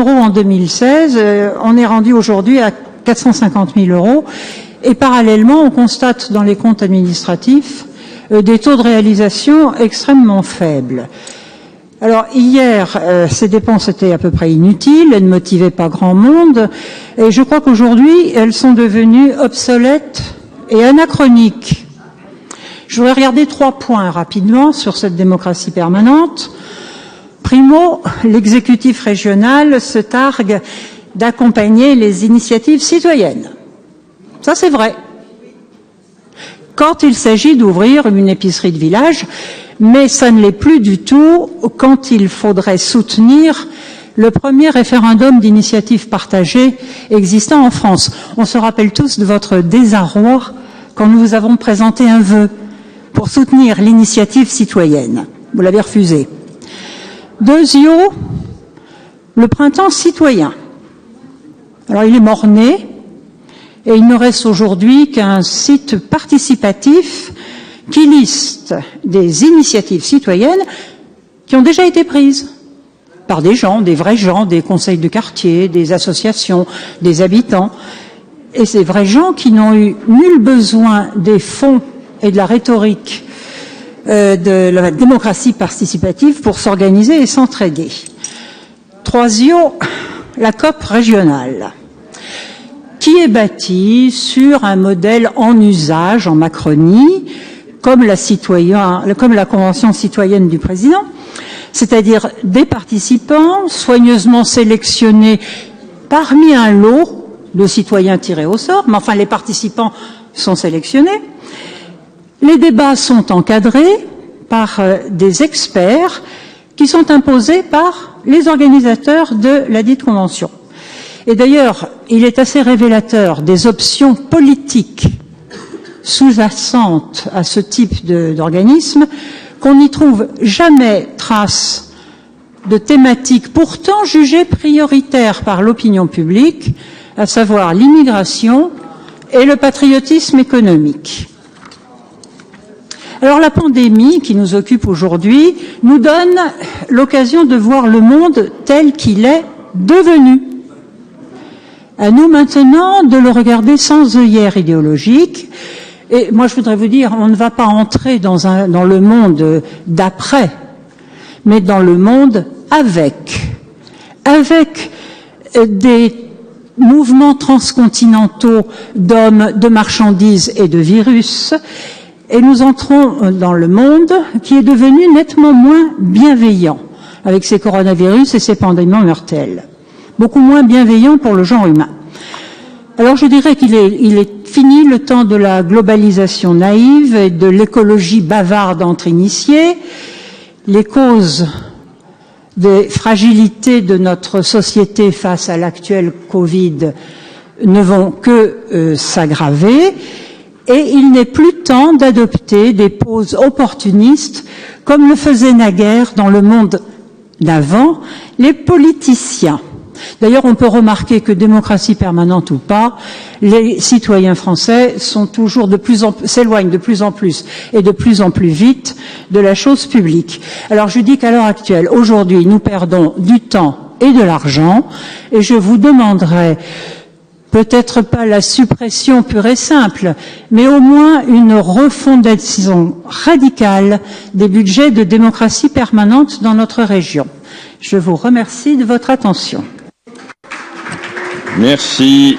€ en 2016, on est rendu aujourd'hui à 450 000 €. Et parallèlement, on constate dans les comptes administratifs des taux de réalisation extrêmement faibles. Alors hier, ces dépenses étaient à peu près inutiles, elles ne motivaient pas grand monde, et je crois qu'aujourd'hui, elles sont devenues obsolètes et anachroniques. Je voudrais regarder 3 points rapidement sur cette démocratie permanente. Primo, l'exécutif régional se targue d'accompagner les initiatives citoyennes. Ça, c'est vrai. Quand il s'agit d'ouvrir une épicerie de village, mais ça ne l'est plus du tout quand il faudrait soutenir le premier référendum d'initiative partagée existant en France. On se rappelle tous de votre désarroi quand nous vous avons présenté un vœu pour soutenir l'initiative citoyenne. Vous l'avez refusé. Deuxièmement, le printemps citoyen. Alors il est mort-né et il ne reste aujourd'hui qu'un site participatif qui liste des initiatives citoyennes qui ont déjà été prises par des gens, des vrais gens, des conseils de quartier, des associations, des habitants. Et ces vrais gens qui n'ont eu nul besoin des fonds et de la rhétorique de la démocratie participative pour s'organiser et s'entraider. Troisièmement, la COP régionale, qui est bâtie sur un modèle en usage en Macronie, comme la Convention citoyenne du président, c'est-à-dire des participants soigneusement sélectionnés parmi un lot de citoyens tirés au sort, mais enfin les participants sont sélectionnés. Les débats sont encadrés par des experts qui sont imposés par les organisateurs de la dite convention. Et d'ailleurs, il est assez révélateur des options politiques sous-jacentes à ce type d'organisme qu'on n'y trouve jamais trace de thématiques pourtant jugées prioritaires par l'opinion publique, à savoir l'immigration et le patriotisme économique. Alors la pandémie qui nous occupe aujourd'hui nous donne l'occasion de voir le monde tel qu'il est devenu. À nous maintenant de le regarder sans œillère idéologique. Et moi je voudrais vous dire, on ne va pas entrer dans le monde d'après, mais dans le monde avec des mouvements transcontinentaux d'hommes, de marchandises et de virus. Et nous entrons dans le monde qui est devenu nettement moins bienveillant avec ces coronavirus et ces pandémies mortelles. Beaucoup moins bienveillant pour le genre humain. Alors je dirais qu'il est fini le temps de la globalisation naïve et de l'écologie bavarde entre initiés. Les causes des fragilités de notre société face à l'actuel Covid ne vont que s'aggraver. Et il n'est plus temps d'adopter des poses opportunistes comme le faisaient naguère dans le monde d'avant les politiciens. D'ailleurs, on peut remarquer que démocratie permanente ou pas, les citoyens français sont toujours s'éloignent de plus en plus et de plus en plus vite de la chose publique. Alors je dis qu'à l'heure actuelle, aujourd'hui, nous perdons du temps et de l'argent et je vous demanderai peut-être pas la suppression pure et simple, mais au moins une refondation radicale des budgets de démocratie permanente dans notre région. Je vous remercie de votre attention. Merci.